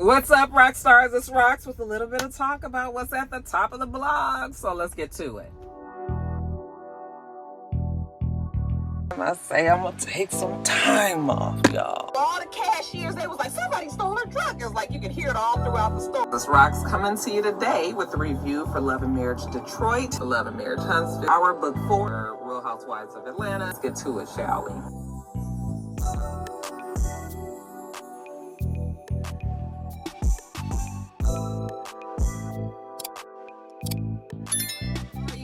What's up, Roxstars? It's Rox with a little bit of talk about what's at the top of the blog. So let's get to it. I say I'm gonna take some time off, y'all. All the cashiers, they was like, somebody stole her truck. It was like you could hear it all throughout the store. This Rox coming to you today with a review for Love and Marriage Detroit, Love and Marriage Huntsville, our book 4, Real Housewives of Atlanta. Let's get to it, shall we?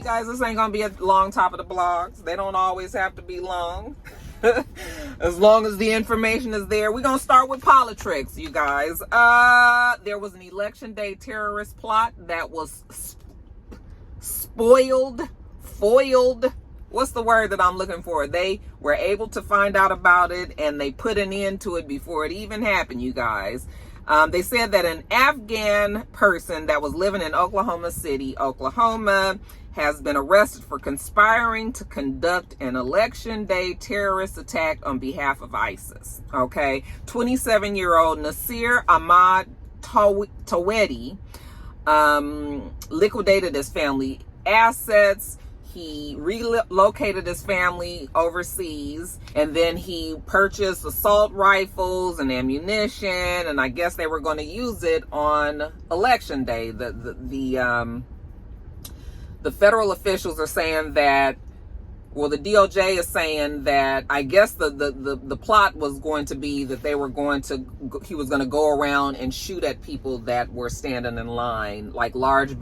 Guys, this ain't gonna be a long top of the blogs. They don't always have to be long. As long as the information is there. We're gonna start with politics, you guys. There was an election day terrorist plot that was foiled. What's the word that I'm looking for? They were able to find out about it and they put an end to it before it even happened, you guys. They said that an Afghan person that was living in Oklahoma City, Oklahoma, has been arrested for conspiring to conduct an election day terrorist attack on behalf of ISIS. Okay, 27-year-old Nasir Ahmad Tawedi liquidated his family assets. He relocated his family overseas, and then he purchased assault rifles and ammunition, and I guess they were going to use it on election day. The federal officials are saying that, well, the DOJ is saying that I guess the plot was going to be that he was going to go around and shoot at people that were standing in line, like large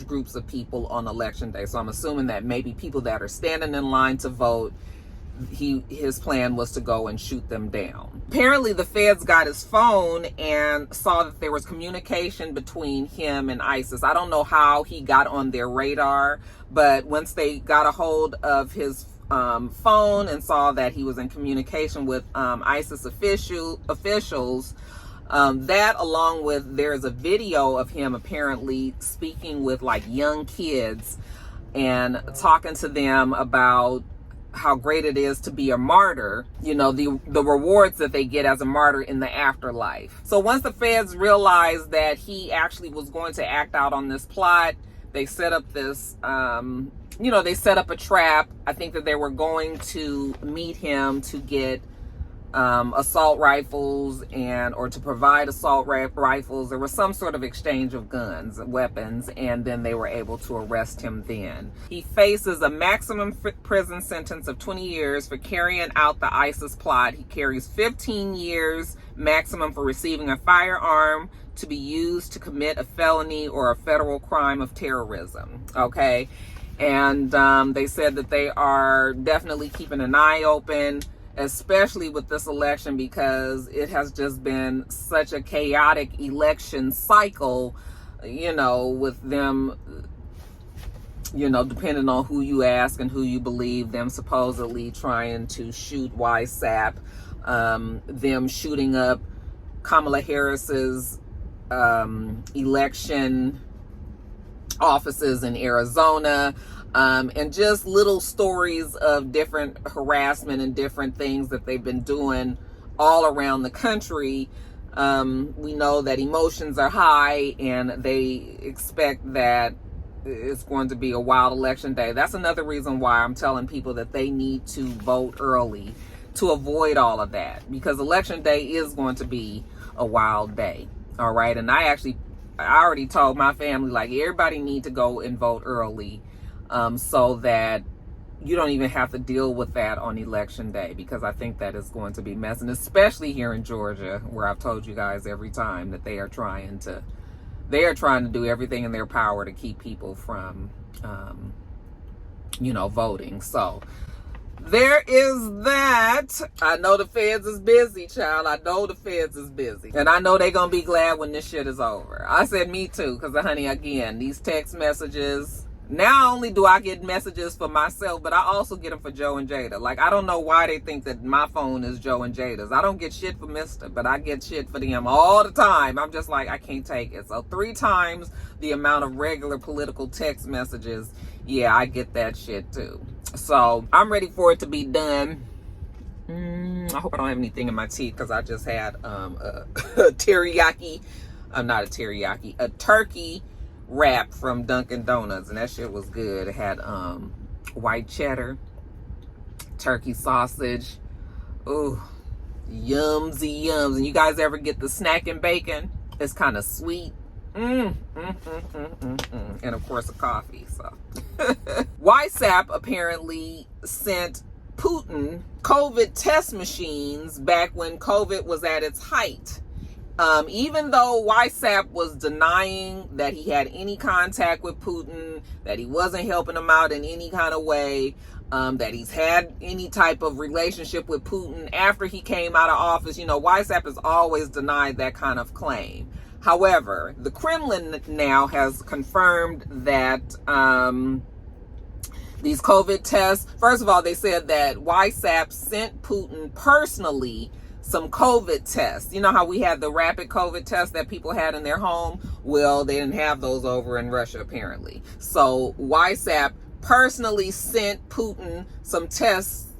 groups of people on election day. So I'm assuming that maybe people that are standing in line to vote, his plan was to go and shoot them down. Apparently the feds got his phone and saw that there was communication between him and ISIS. I don't know how he got on their radar, but once they got a hold of his phone and saw that he was in communication with ISIS officials, that along with, there's a video of him apparently speaking with like young kids and talking to them about how great it is to be a martyr, you know, the rewards that they get as a martyr in the afterlife. So once the feds realized that he actually was going to act out on this plot, they set up this, they set up a trap. I think that they were going to meet him to get assault rifles or to provide assault rifles. There was some sort of exchange of guns, weapons, and then they were able to arrest him then. He faces a maximum prison sentence of 20 years for carrying out the ISIS plot. He carries 15 years maximum for receiving a firearm to be used to commit a felony or a federal crime of terrorism. Okay. And they said that they are definitely keeping an eye open, especially with this election, because it has just been such a chaotic election cycle, with them, depending on who you ask and who you believe, them supposedly trying to shoot YSAP, them shooting up Kamala Harris's election offices in Arizona, and just little stories of different harassment and different things that they've been doing all around the country. We know that emotions are high and they expect that it's going to be a wild election day. That's another reason why I'm telling people that they need to vote early to avoid all of that, because election day is going to be a wild day. All right. And I already told my family, like, everybody need to go and vote early, so that you don't even have to deal with that on election day, because I think that is going to be messing, especially here in Georgia, where I've told you guys every time that they are trying to do everything in their power to keep people from, voting. So there is that. I know the feds is busy, child. I know the feds is busy. And I know they're going to be glad when this shit is over. I said me too, because, honey, again, these text messages, not only do I get messages for myself, but I also get them for Joe and Jada. Like, I don't know why they think that my phone is Joe and Jada's. I don't get shit for Mr., but I get shit for them all the time. I'm just like, I can't take it. So 3 times the amount of regular political text messages, yeah, I get that shit too. So I'm ready for it to be done. I hope I don't have anything in my teeth, because I just had a teriyaki not a teriyaki, a turkey wrap from Dunkin' Donuts, and that shit was good. It had white cheddar, turkey sausage. Ooh, yumsy yums. And you guys ever get the snack and bacon? It's kind of sweet. And of course a coffee. So YSAP apparently sent Putin COVID test machines back when COVID was at its height. Even though YSAP was denying that he had any contact with Putin, that he wasn't helping him out in any kind of way, that he's had any type of relationship with Putin after he came out of office, YSAP has always denied that kind of claim. However, the Kremlin now has confirmed that these COVID tests, first of all, they said that YSAP sent Putin personally some COVID tests. You know how we had the rapid COVID tests that people had in their home? Well, they didn't have those over in Russia, apparently. So YSAP personally sent Putin some tests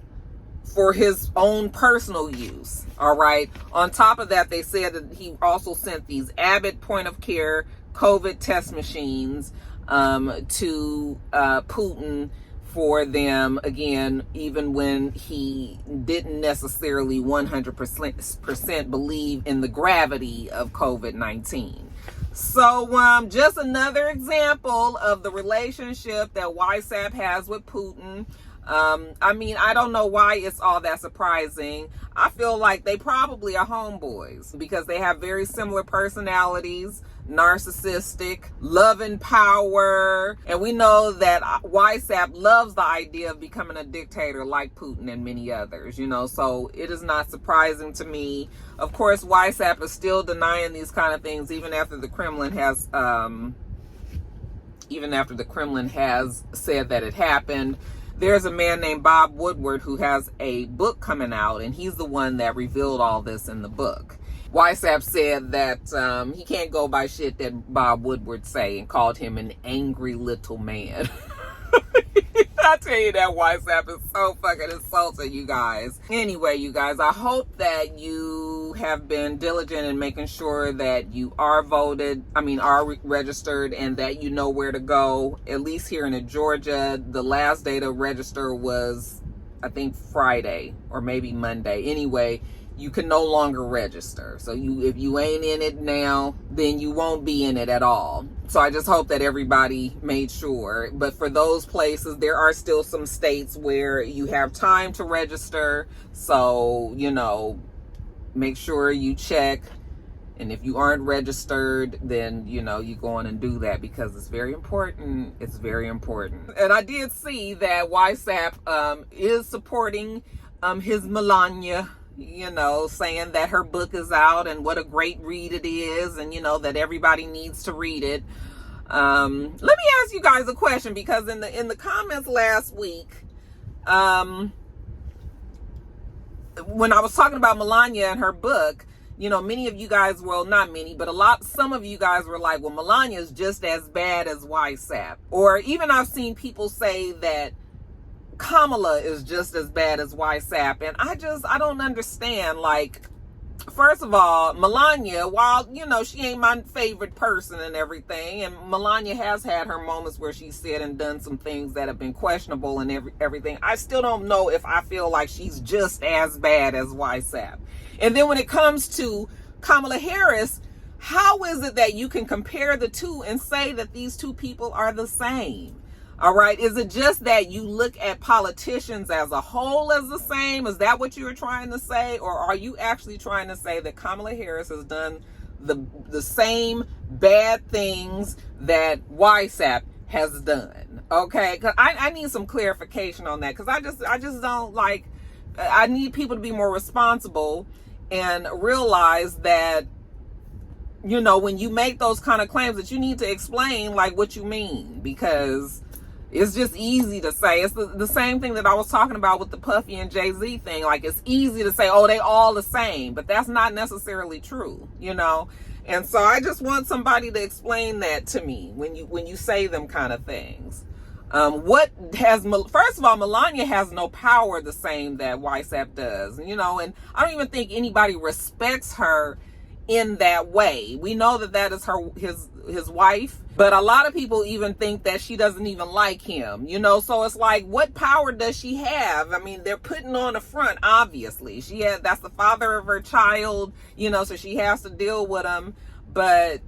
for his own personal use. All right. On top of that, they said that he also sent these Abbott point of care COVID test machines to Putin for them, again, even when he didn't necessarily 100% believe in the gravity of COVID-19. So just another example of the relationship that YSAP has with Putin. I mean, I don't know why it's all that surprising. I feel like they probably are homeboys because they have very similar personalities, narcissistic, loving power. And we know that YSAP loves the idea of becoming a dictator like Putin and many others, so it is not surprising to me. Of course, YSAP is still denying these kind of things even after the Kremlin has said that it happened. There's a man named Bob Woodward who has a book coming out, and he's the one that revealed all this in the book. YSAP said that he can't go by shit that Bob Woodward say and called him an angry little man. I tell you that YSAP is so fucking insulting, you guys. Anyway, you guys, I hope that you have been diligent in making sure that you are registered, and that you know where to go. At least here in Georgia, the last day to register was, I think, Friday or maybe Monday. Anyway, you can no longer register. So if you ain't in it now, then you won't be in it at all. So I just hope that everybody made sure. But for those places, there are still some states where you have time to register. So, make sure you check. And if you aren't registered, then, you go on and do that because it's very important. It's very important. And I did see that YSAP is supporting his Melania, saying that her book is out and what a great read it is, and that everybody needs to read it. Let me ask you guys a question, because in the comments last week, when I was talking about Melania and her book, many of you guys, well, not many, but some of you guys were like, well, Melania is just as bad as YSAP. Or even I've seen people say that Kamala is just as bad as YSAP. And I don't understand. Like, first of all, Melania, while, she ain't my favorite person and everything, and Melania has had her moments where she said and done some things that have been questionable and everything, I still don't know if I feel like she's just as bad as YSAP. And then when it comes to Kamala Harris, how is it that you can compare the two and say that these two people are the same? All right. Is it just that you look at politicians as a whole as the same? Is that what you were trying to say? Or are you actually trying to say that Kamala Harris has done the same bad things that YSAP has done? Okay. Because I need some clarification on that. Because I just don't like, I need people to be more responsible and realize that, when you make those kind of claims, that you need to explain like what you mean, because it's just easy to say. It's the same thing that I was talking about with the Puffy and Jay-Z thing. Like, it's easy to say, oh, they all the same, but that's not necessarily true, And so I just want somebody to explain that to me when you say them kind of things. First of all, Melania has no power the same that YSAP does, and I don't even think anybody respects her in that way. We know that that is his wife, but a lot of people even think that she doesn't even like him, you know. So it's like, what power does she have? I mean, they're putting on the front, obviously. That's the father of her child, you know, so she has to deal with him. But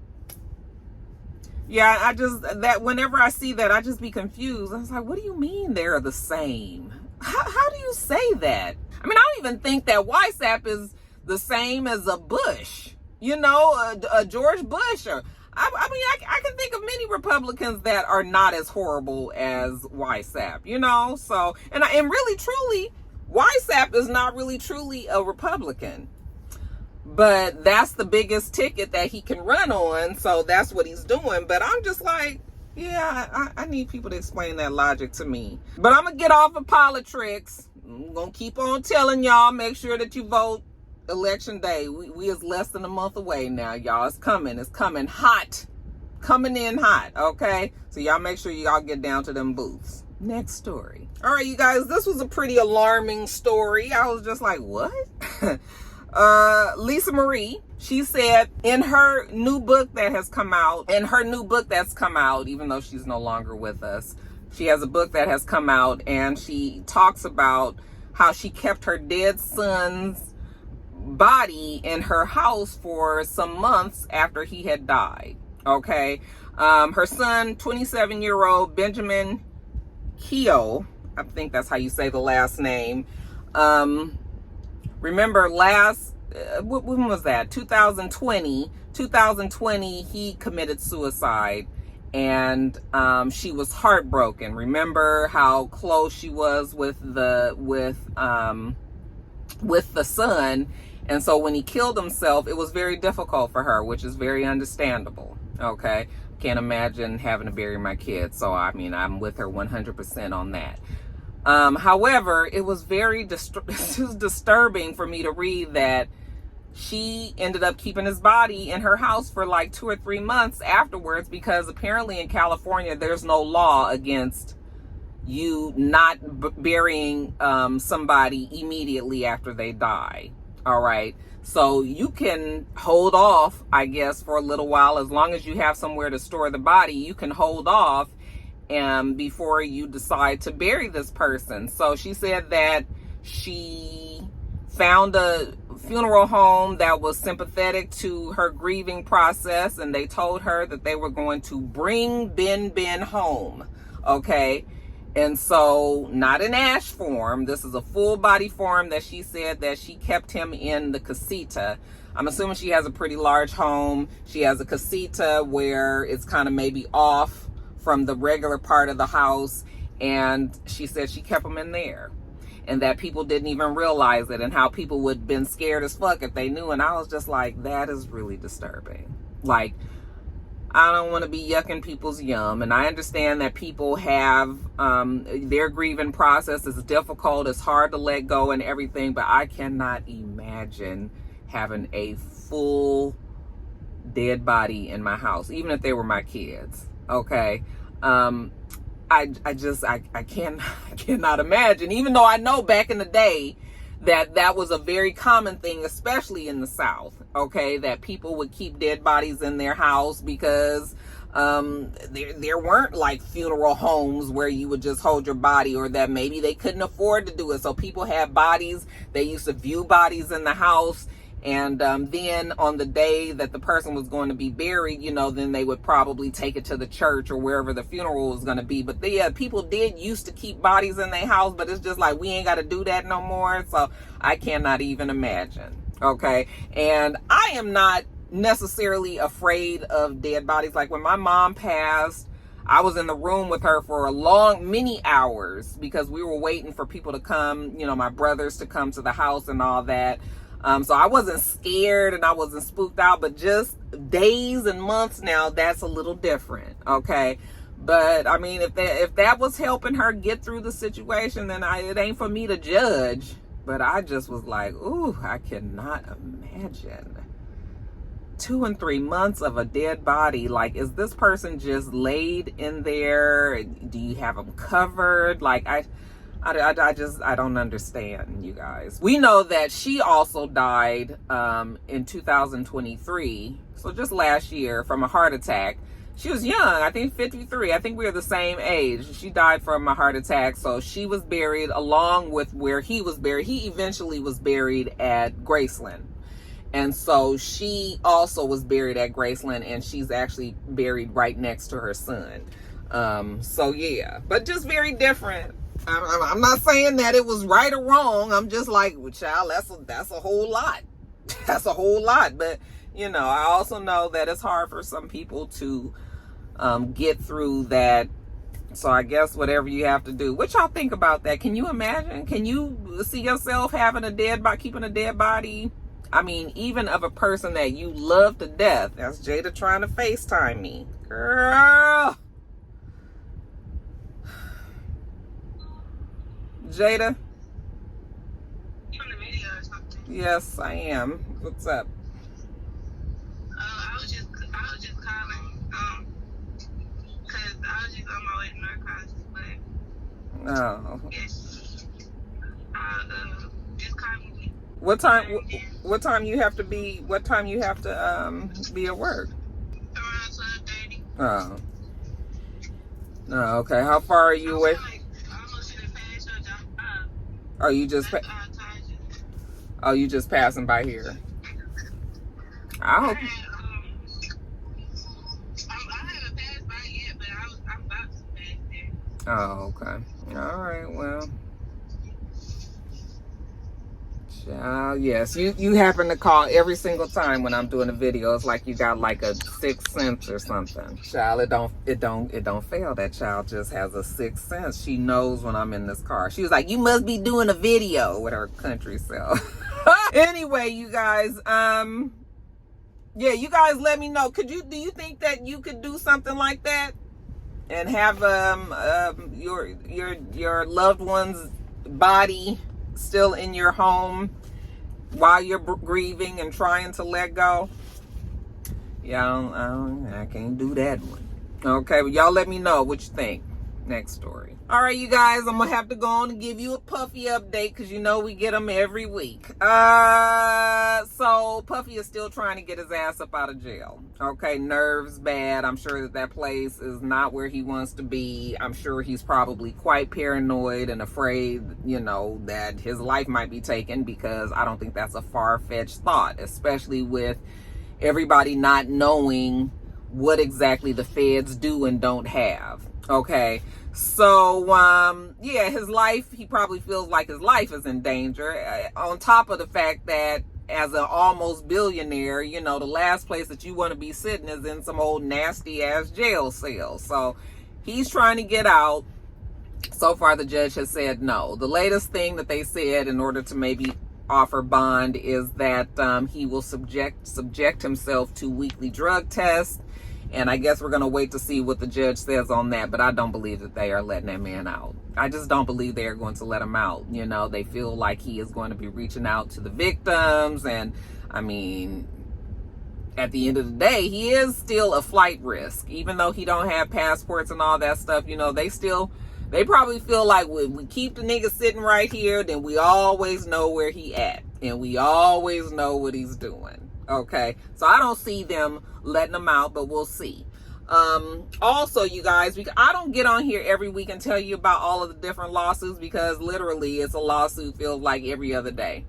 yeah, that whenever I see that, I just be confused. I was like, what do you mean they're the same? How do you say that? I mean, I don't even think that YSAP is the same as a Bush, you know, a George Bush. Or I can think of many Republicans that are not as horrible as YSAP, you know. So, and really, truly, YSAP is not really, truly a Republican. But that's the biggest ticket that he can run on, so that's what he's doing. But I'm just like, yeah, I need people to explain that logic to me. But I'm going to get off of politics. I'm going to keep on telling y'all, make sure that you vote election day. We is less than a month away now, y'all. It's coming hot. Coming in hot, okay? So y'all make sure y'all get down to them booths. Next story. All right, you guys, this was a pretty alarming story. I was just like, what? Lisa Marie, she said in her new book that's come out, even though she's no longer with us, she has a book that has come out, and she talks about how she kept her dead son's body in her house for some months after he had died. Okay. Her son, 27-year-old Benjamin Keion, I think that's how you say the last name. Remember when was that? 2020, he committed suicide, and she was heartbroken. Remember how close she was with the son, and so when he killed himself, it was very difficult for her, which is very understandable. Okay, can't imagine having to bury my kids, so I mean, I'm with her 100% on that. However, it was very disturbing for me to read that she ended up keeping his body in her house for like 2 or 3 months afterwards, because apparently in California, there's no law against you not burying somebody immediately after they die. All right. So you can hold off, I guess, for a little while. As long as you have somewhere to store the body, you can hold off before you decide to bury this person. So she said that she found a funeral home that was sympathetic to her grieving process, and they told her that they were going to bring Ben home. Okay. And so, not an ash form. This is a full body form that she said that she kept him in the casita. I'm assuming she has a pretty large home. She has a casita where it's kind of maybe off from the regular part of the house. And she said she kept him in there, and that people didn't even realize it, and how people would have been scared as fuck if they knew. And I was just like, that is really disturbing. Like, I don't want to be yucking people's yum. And I understand that people have their grieving process is difficult. It's hard to let go and everything. But I cannot imagine having a full dead body in my house, even if they were my kids. Okay. I cannot imagine, even though I know back in the day that was a very common thing, especially in the South, okay, that people would keep dead bodies in their house because there weren't like funeral homes where you would just hold your body, or that maybe they couldn't afford to do it. So people had bodies. They used to view bodies in the house. And then on the day that the person was going to be buried, you know, then they would probably take it to the church or wherever the funeral was going to be. But yeah, people did used to keep bodies in their house, but it's just like, we ain't got to do that no more. So I cannot even imagine. Okay. And I am not necessarily afraid of dead bodies. Like when my mom passed, I was in the room with her for many hours, because we were waiting for people to come, you know, my brothers to come to the house and all that. So I wasn't scared and I wasn't spooked out, but just days and months now, that's a little different. Okay. But I mean, if that was helping her get through the situation, then it ain't for me to judge. But I just was like, ooh, I cannot imagine 2 and 3 months of a dead body. Like, is this person just laid in there? Do you have them covered? Like, I don't understand, you guys. We know that she also died in 2023, so just last year, from a heart attack. She was young, I think 53. I think we are the same age. She died from a heart attack, so she was buried along with where he was buried. He eventually was buried at Graceland. And so she also was buried at Graceland, and she's actually buried right next to her son. So yeah, but just very different. I'm not saying that it was right or wrong. I'm just like, well, child, that's a whole lot. That's a whole lot. But, you know, I also know that it's hard for some people to get through that. So I guess whatever you have to do. What y'all think about that? Can you imagine? Can you see yourself having keeping a dead body? I mean, even of a person that you love to death. That's Jada trying to FaceTime me. Girl. Jada? From the video or something. Yes, I am. What's up? I was just calling, cause I was just on my way to narcotics, but Oh. yes, just call me. What time you have to be at work? Around 12:30. Oh. Oh, okay. How far are you away? Are you just you just passing by here? I hope. I haven't passed by yet, but I'm about to pass there. Oh, okay. All right. Well, child, yes. You happen to call every single time when I'm doing a video. It's like you got like a sixth sense or something. Child, it don't fail. That child just has a sixth sense. She knows when I'm in this car. She was like, "You must be doing a video," with her country self. Anyway, you guys, yeah, you guys let me know. Do you think that you could do something like that and have your loved one's body still in your home while you're grieving and trying to let go? Yeah, I can't do that one. Okay, well, y'all let me know what you think. Next story. All right, you guys, I'm gonna have to go on and give you a Puffy update because you know we get them every week. So Puffy is still trying to get his ass up out of jail. Okay, nerves bad. I'm sure that place is not where he wants to be. I'm sure he's probably quite paranoid and afraid, you know, that his life might be taken, because I don't think that's a far-fetched thought, especially with everybody not knowing what exactly the feds do and don't have. Okay, so yeah, his life, he probably feels like his life is in danger, on top of the fact that as an almost billionaire, you know, the last place that you want to be sitting is in some old nasty ass jail cell. So he's trying to get out. So far the judge has said no. The latest thing that they said in order to maybe offer bond is that he will subject himself to weekly drug tests. And I guess we're going to wait to see what the judge says on that. But I don't believe that they are letting that man out. I just don't believe they are going to let him out. You know, they feel like he is going to be reaching out to the victims. And, I mean, at the end of the day, he is still a flight risk. Even though he don't have passports and all that stuff, you know, they probably feel like when we keep the nigga sitting right here, then we always know where he at. And we always know what he's doing. Okay, so I don't see them letting them out, but we'll see. Also, you guys, I don't get on here every week and tell you about all of the different lawsuits, because literally it's a lawsuit feels like every other day.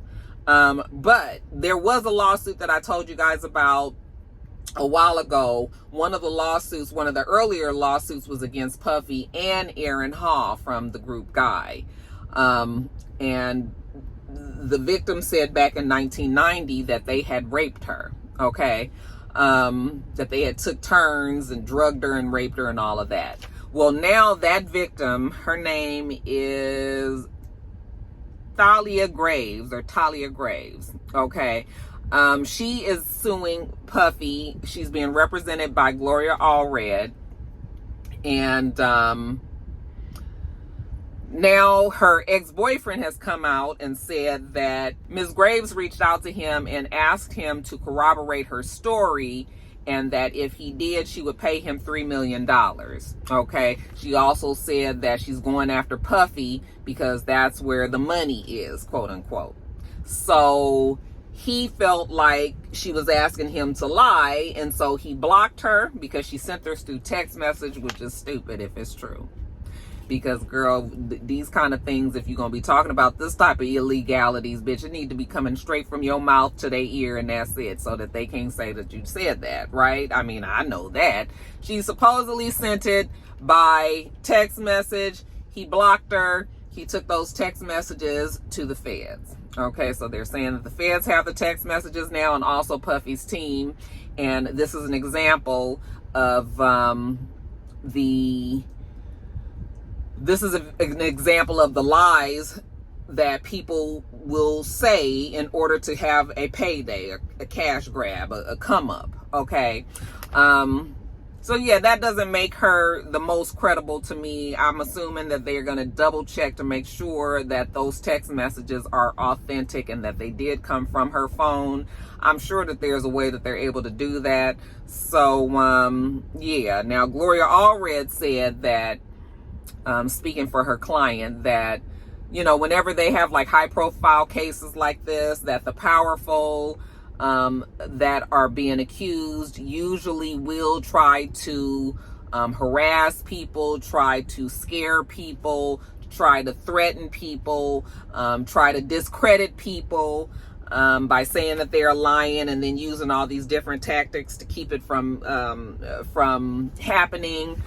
But there was a lawsuit that I told you guys about a while ago. One of the earlier lawsuits was against Puffy and Aaron Hall from the group Guy. And the victim said back in 1990 that they had raped her, okay? That they had took turns and drugged her and raped her and all of that. Well, now that victim, her name is Talia Graves, okay? She is suing Puffy. She's being represented by Gloria Allred. And now her ex-boyfriend has come out and said that Ms. Graves reached out to him and asked him to corroborate her story and that if he did, she would pay him $3 million. Okay. She also said that she's going after Puffy because that's where the money is, quote unquote. So he felt like she was asking him to lie, and so he blocked her because she sent her through text message, which is stupid if it's true. Because, girl, these kind of things, if you're going to be talking about this type of illegalities, bitch, it need to be coming straight from your mouth to their ear, and that's it, so that they can't say that you said that, right? I mean, I know that. She supposedly sent it by text message. He blocked her. He took those text messages to the feds. Okay, so they're saying that the feds have the text messages now, and also Puffy's team. And this is an example of This is an example of the lies that people will say in order to have a payday, a cash grab, a come up. Okay. So yeah, that doesn't make her the most credible to me. I'm assuming that they're going to double check to make sure that those text messages are authentic and that they did come from her phone. I'm sure that there's a way that they're able to do that. So, yeah. Now, Gloria Allred said that, speaking for her client, that, you know, whenever they have like high profile cases like this, that the powerful that are being accused usually will try to harass people, try to scare people, try to threaten people, try to discredit people by saying that they're lying, and then using all these different tactics to keep it from happening.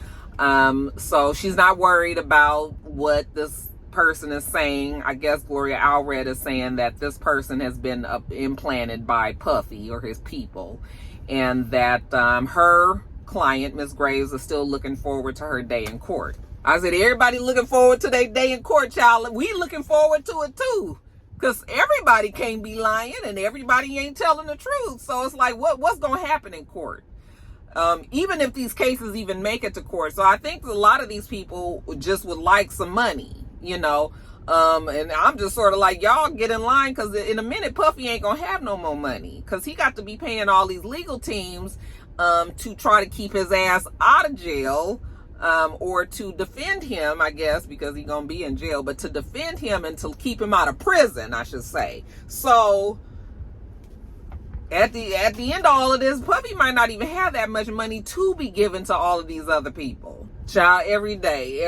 So she's not worried about what this person is saying. I guess Gloria Allred is saying that this person has been implanted by Puffy or his people, and that her client, Ms. Graves, is still looking forward to her day in court. I said, everybody looking forward to their day in court, child. We looking forward to it too, because everybody can't be lying and everybody ain't telling the truth. So it's like, what's going to happen in court? Even if these cases even make it to court. So I think a lot of these people just would like some money, you know. And I'm just sort of like, y'all get in line, because in a minute Puffy ain't gonna have no more money, because he got to be paying all these legal teams to try to keep his ass out of jail, or to defend him, I guess, because he's gonna be in jail, but to defend him and to keep him out of prison, I should say. So at the end of all of this, Puffy might not even have that much money to be given to all of these other people. Child, every day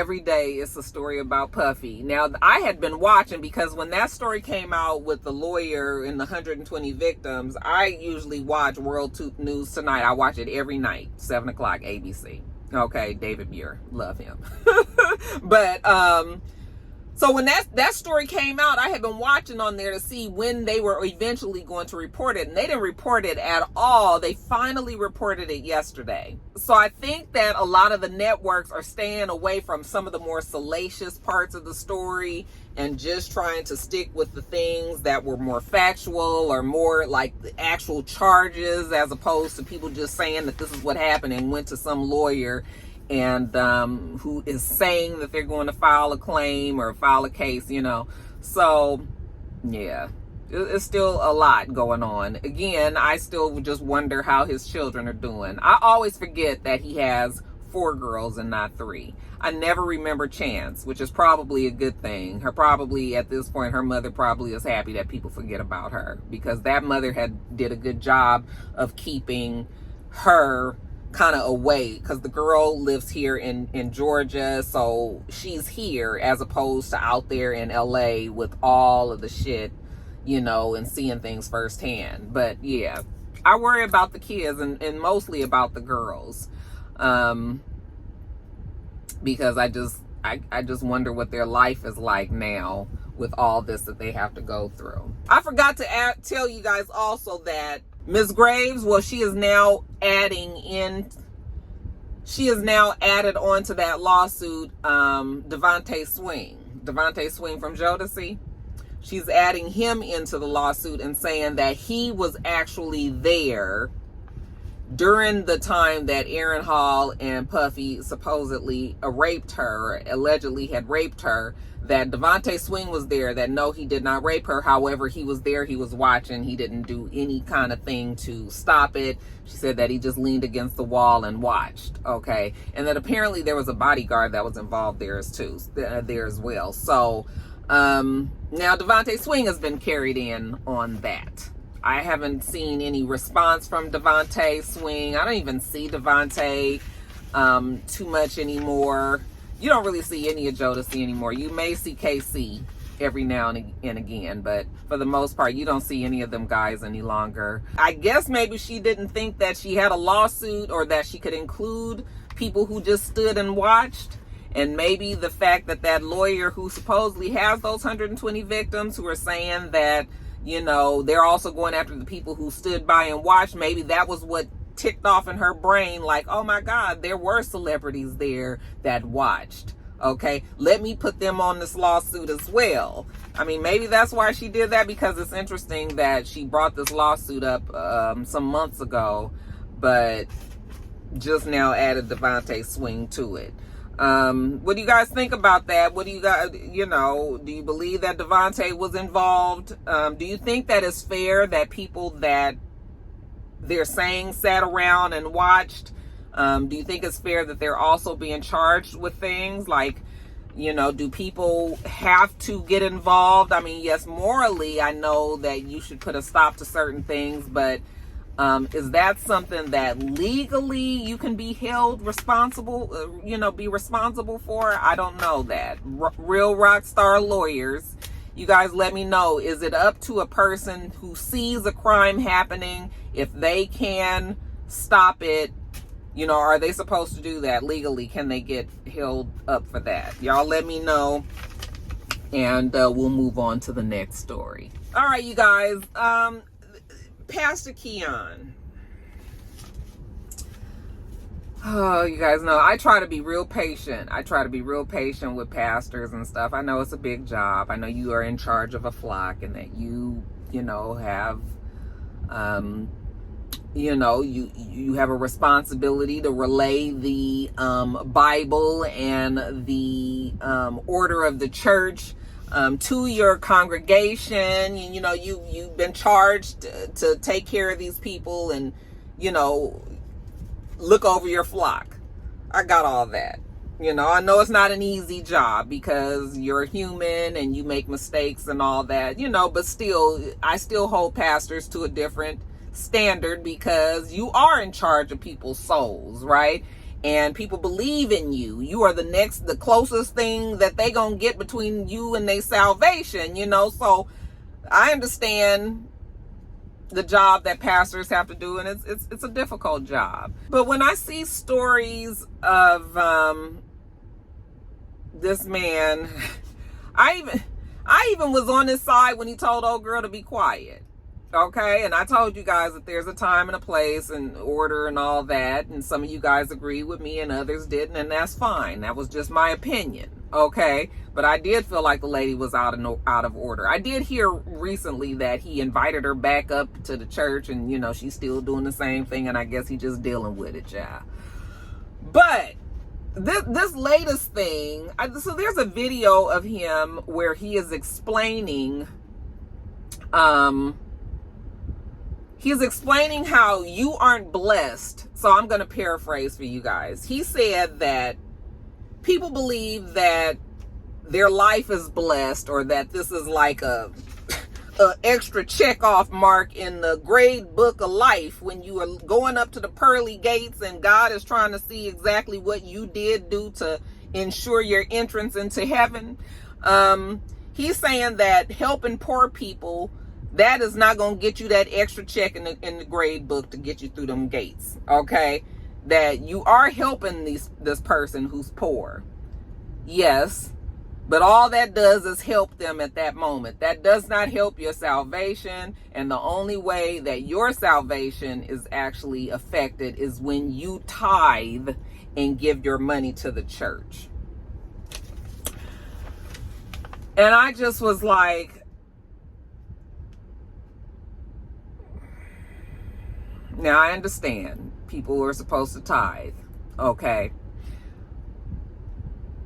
it's a story about Puffy. Now, I had been watching, because when that story came out with the lawyer and the 120 victims, I usually watch World News Tonight. I watch it every night, 7 o'clock, ABC. Okay, David Muir, love him. But so when that story came out, I had been watching on there to see when they were eventually going to report it, and they didn't report it at all. They finally reported it yesterday. So I think that a lot of the networks are staying away from some of the more salacious parts of the story and just trying to stick with the things that were more factual or more like the actual charges, as opposed to people just saying that this is what happened and went to some lawyer and who is saying that they're going to file a claim or file a case, you know. So yeah, it's still a lot going on. Again, I still just wonder how his children are doing. I always forget that he has 4 girls and not 3. I never remember Chance, which is probably a good thing. Probably at this point, her mother probably is happy that people forget about her, because that mother did a good job of keeping her kind of away, because the girl lives here in Georgia, so she's here as opposed to out there in LA with all of the shit, you know, and seeing things firsthand. But yeah, I worry about the kids and mostly about the girls, because I just wonder what their life is like now with all this that they have to go through. I forgot to tell you guys also that Ms. Graves, well, she is now added on to that lawsuit, Devante Swing from Jodeci. She's adding him into the lawsuit and saying that he was actually there during the time that Aaron Hall and Puffy supposedly raped her, allegedly had raped her, that Devante Swing was there, that no, he did not rape her. However, he was there, he was watching, he didn't do any kind of thing to stop it. She said that he just leaned against the wall and watched, okay? And that apparently there was a bodyguard that was involved there as well. So now Devante Swing has been carried in on that. I haven't seen any response from Devante Swing. I don't even see Devante too much anymore. You don't really see any of Jodeci anymore. You may see KC every now and again, but for the most part, you don't see any of them guys any longer. I guess maybe she didn't think that she had a lawsuit or that she could include people who just stood and watched. And maybe the fact that that lawyer who supposedly has those 120 victims who are saying that, you know, they're also going after the people who stood by and watched, maybe that was what ticked off in her brain, like, oh my God, there were celebrities there that watched. Okay, let me put them on this lawsuit as well. I mean, maybe that's why she did that, because it's interesting that she brought this lawsuit up some months ago, but just now added Devante Swing to it. What do you guys think about that? What do you guys, you know, do you believe that Devante was involved? Do you think that it's fair that people that they're saying sat around and watched? Do you think it's fair that they're also being charged with things? Like, you know, do people have to get involved? I mean, yes, morally, I know that you should put a stop to certain things, but is that something that legally you can be held responsible, be responsible for? I don't know that. Real rock star lawyers, you guys let me know. Is it up to a person who sees a crime happening, if they can stop it? You know, are they supposed to do that legally? Can they get held up for that? Y'all let me know, and we'll move on to the next story. All right, you guys. Pastor Keion. Oh, you guys know, I try to be real patient. I try to be real patient with pastors and stuff. I know it's a big job. I know you are in charge of a flock, and that you have, you have a responsibility to relay the Bible and the order of the church to your congregation. You've been charged to take care of these people and, look over your flock. I got all that. I know it's not an easy job because you're human and you make mistakes and all that, but still, I still hold pastors to a different standard because you are in charge of people's souls, right? And people believe in you. You are the closest thing that they gonna get between you and their salvation, so I understand the job that pastors have to do, and it's a difficult job. But when I see stories of this man, I even was on his side when he told old girl to be quiet. Okay, and I told you guys that there's a time and a place and order and all that, and some of you guys agree with me and others didn't, and that's fine. That was just my opinion, okay? But I did feel like the lady was out of order. I did hear recently that he invited her back up to the church, and she's still doing the same thing, and I guess he's just dealing with it, yeah. But this latest thing, so there's a video of him where he is explaining, he's explaining how you aren't blessed. So I'm going to paraphrase for you guys. He said that people believe that their life is blessed, or that this is like a extra check off mark in the grade book of life when you are going up to the pearly gates and God is trying to see exactly what you did do to ensure your entrance into heaven. He's saying that helping poor people, that is not going to get you that extra check in the grade book to get you through them gates, okay? That you are helping this person who's poor. Yes, but all that does is help them at that moment. That does not help your salvation, and the only way that your salvation is actually affected is when you tithe and give your money to the church. And I just was like, now I understand people are supposed to tithe. Okay.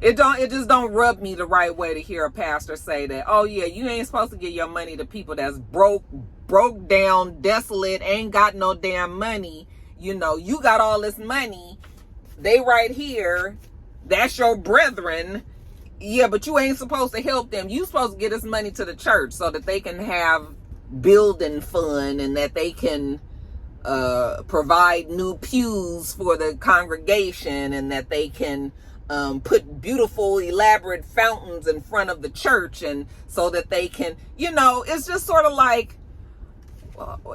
It just don't rub me the right way to hear a pastor say that, oh yeah, you ain't supposed to give your money to people that's broke down, desolate, ain't got no damn money. You know, you got all this money. They right here. That's your brethren. Yeah, but you ain't supposed to help them. You supposed to get this money to the church so that they can have building fun and that they can provide new pews for the congregation and that they can put beautiful, elaborate fountains in front of the church, and so that they can, you know, it's just sort of like,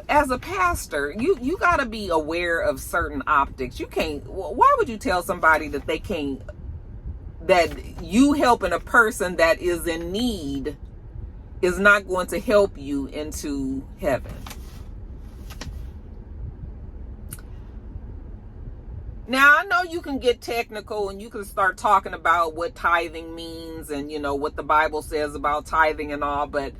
as a pastor, you got to be aware of certain optics. You can't, why would you tell somebody that they can't, that you helping a person that is in need is not going to help you into heaven? Now, I know you can get technical and you can start talking about what tithing means and, you know, what the Bible says about tithing and all, but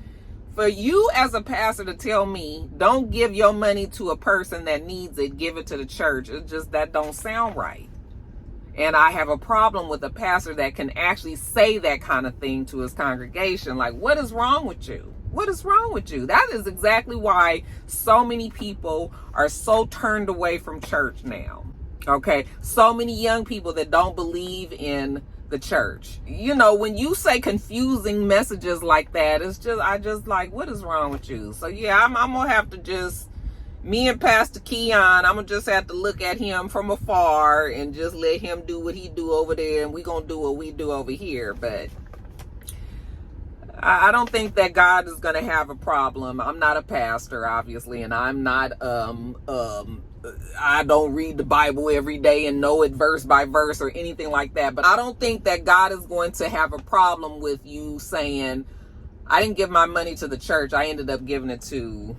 for you as a pastor to tell me, don't give your money to a person that needs it, give it to the church, it's just, that don't sound right. And I have a problem with a pastor that can actually say that kind of thing to his congregation. Like, what is wrong with you? What is wrong with you? That is exactly why so many people are so turned away from church now. Okay, so many young people that don't believe in the church. You know, when you say confusing messages like that, it's just, I just like, what is wrong with you? So yeah, I'm gonna have to just, me and Pastor Keion, I'm gonna just have to look at him from afar and just let him do what he do over there, and we gonna do what we do over here. But I don't think that God is gonna have a problem. I'm not a pastor, obviously, and I'm not I don't read the Bible every day and know it verse by verse or anything like that. But I don't think that God is going to have a problem with you saying, I didn't give my money to the church. I ended up giving it to,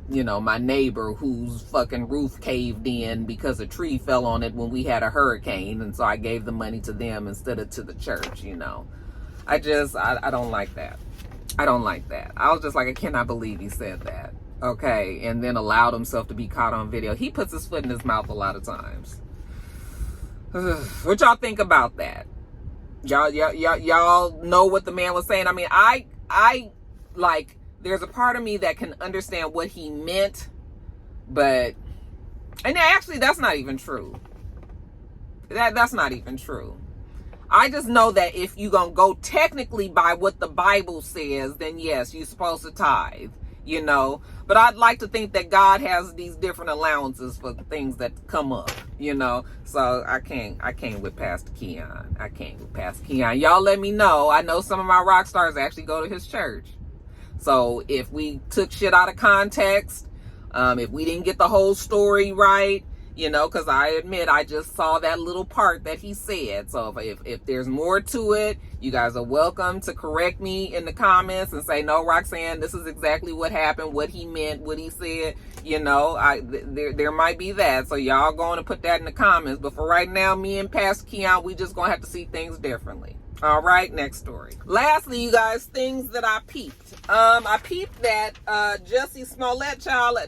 you know, my neighbor whose fucking roof caved in because a tree fell on it when we had a hurricane. And so I gave the money to them instead of to the church, you know. I don't like that. I don't like that. I was just like, I cannot believe he said that. Okay, and then allowed himself to be caught on video. He puts his foot in his mouth a lot of times. What y'all think about that? Y'all know what the man was saying? I mean, I like, there's a part of me that can understand what he meant, but, and actually that's not even true. That's not even true. I just know that if you're gonna go technically by what the Bible says, then yes, you're supposed to tithe. You know, but I'd like to think that God has these different allowances for things that come up, you know. So I can't with Pastor Keion. I can't with Pastor Keion. Y'all let me know. I know some of my rock stars actually go to his church. So if we took shit out of context, if we didn't get the whole story right, you know, because I admit I just saw that little part that he said. So if there's more to it, you guys are welcome to correct me in the comments and say, no, Roxanne, this is exactly what happened, what he meant, what he said. You know, there might be that. So y'all going to put that in the comments. But for right now, me and Pastor Keion, we just going to have to see things differently. All right, next story. Lastly, you guys, things that I peeped. I peeped that Jussie Smollett child.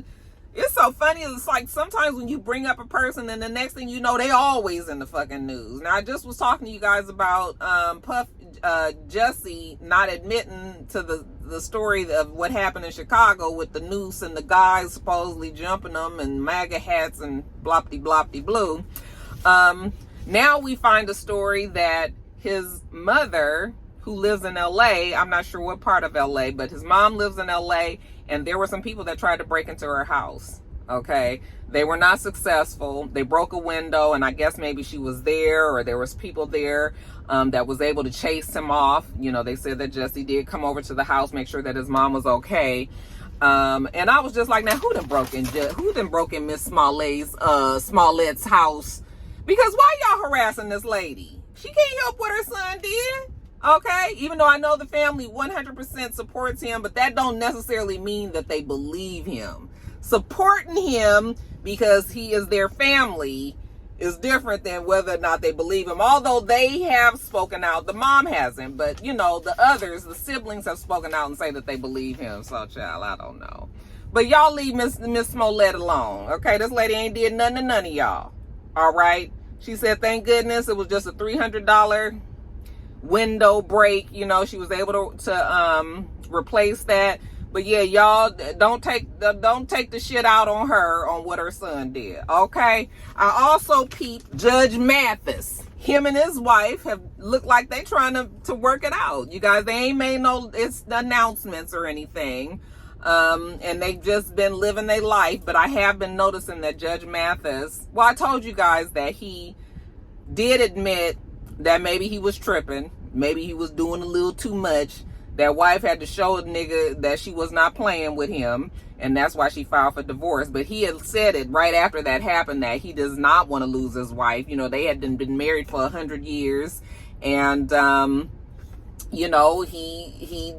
It's so funny. It's like sometimes when you bring up a person and the next thing you know, they always in the fucking news. Now, I just was talking to you guys about Jussie not admitting to the story of what happened in Chicago with the noose and the guys supposedly jumping them and MAGA hats and blopty blue. Now we find a story that his mother, who lives in LA, I'm not sure what part of LA, but his mom lives in LA, and there were some people that tried to break into her house. Okay, they were not successful. They broke a window, and I guess maybe she was there, or there was people there that was able to chase him off. You know, they said that Jussie did come over to the house, make sure that his mom was okay. And I was just like, now who done broke in Miss Smollett's house? Because why y'all harassing this lady? She can't help what her son did. Okay, even though I know the family 100% supports him, but that don't necessarily mean that they believe him. Supporting him because he is their family is different than whether or not they believe him. Although they have spoken out, the mom hasn't, but you know, the others, the siblings have spoken out and say that they believe him. So child, I don't know. But y'all leave Miss Smollett alone, okay? This lady ain't did nothing to none of y'all, all right? She said, thank goodness it was just a $300 window break. You know, she was able to replace that. But yeah, y'all don't take the shit out on her on what her son did, okay? I also peeped Judge Mathis. Him and his wife have looked like they trying to work it out. You guys, they ain't made no announcements or anything. And they've just been living their life. But I have been noticing that Judge Mathis, well, I told you guys that he did admit that maybe he was tripping. Maybe he was doing a little too much. That wife had to show a nigga that she was not playing with him, and that's why she filed for divorce. But he had said it right after that happened that he does not want to lose his wife. You know, they had been married for 100 years, and you know, he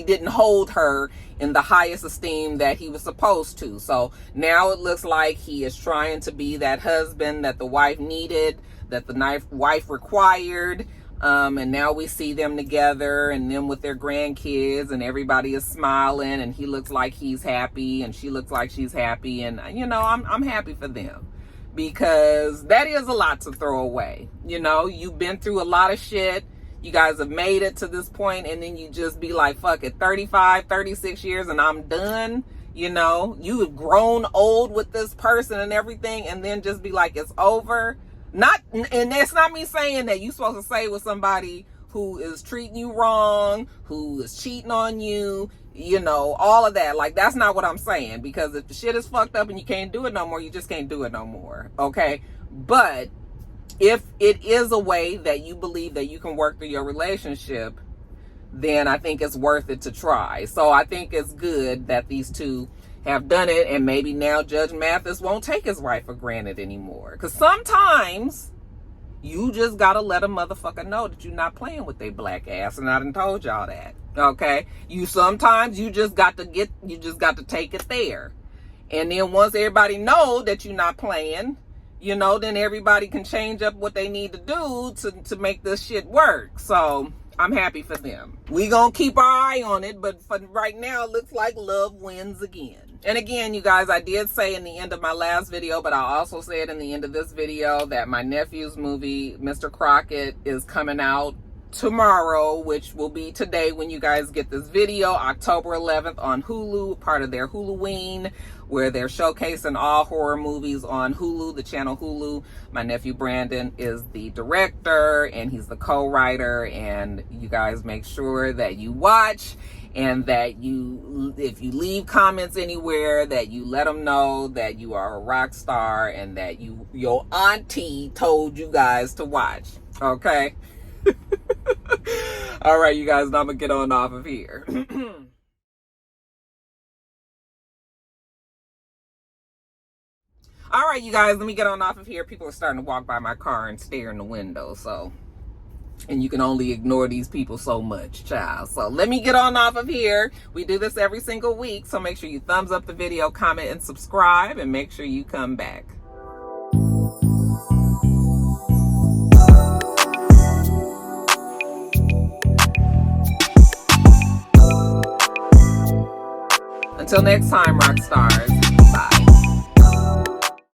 didn't hold her in the highest esteem that he was supposed to. So now it looks like he is trying to be that husband that the wife needed, that the wife required. And now we see them together and them with their grandkids, and everybody is smiling, and he looks like he's happy and she looks like she's happy. And, you know, I'm happy for them, because that is a lot to throw away. You know, you've been through a lot of shit. You guys have made it to this point, and then you just be like, fuck it, 35, 36 years and I'm done. You know, you have grown old with this person and everything, and then just be like, it's over. And it's not me saying that you're supposed to stay with somebody who is treating you wrong, who is cheating on you, you know, all of that. Like, that's not what I'm saying, because if the shit is fucked up and you can't do it no more, you just can't do it no more, okay? But if it is a way that you believe that you can work through your relationship, then I think it's worth it to try. So I think it's good that these two have done it, and maybe now Judge Mathis won't take his wife for granted anymore. Because sometimes you just gotta let a motherfucker know that you're not playing with their black ass, and I done told y'all that, okay? Sometimes you just got to take it there. And then once everybody know that you're not playing, you know, then everybody can change up what they need to do to make this shit work. So I'm happy for them. We gonna keep our eye on it, but for right now, it looks like love wins again. And again, you guys, I did say in the end of my last video, but I also said in the end of this video, that my nephew's movie, Mr. Crockett, is coming out tomorrow, which will be today when you guys get this video, October 11th on Hulu, part of their Huluween, where they're showcasing all horror movies on Hulu, the channel Hulu. My nephew Brandon is the director, and he's the co-writer, and you guys make sure that you watch, and that if you leave comments anywhere, that you let them know that you are a rock star, and that your auntie told you guys to watch, okay? All right, you guys, now I'm gonna get on off of here. All right, you guys, let me get on off of here. People are starting to walk by my car and stare in the window, so, and you can only ignore these people so much, child. So let me get on off of here. We do this every single week, so make sure you thumbs up the video, comment, and subscribe, and make sure you come back. Until next time, rock stars. Bye.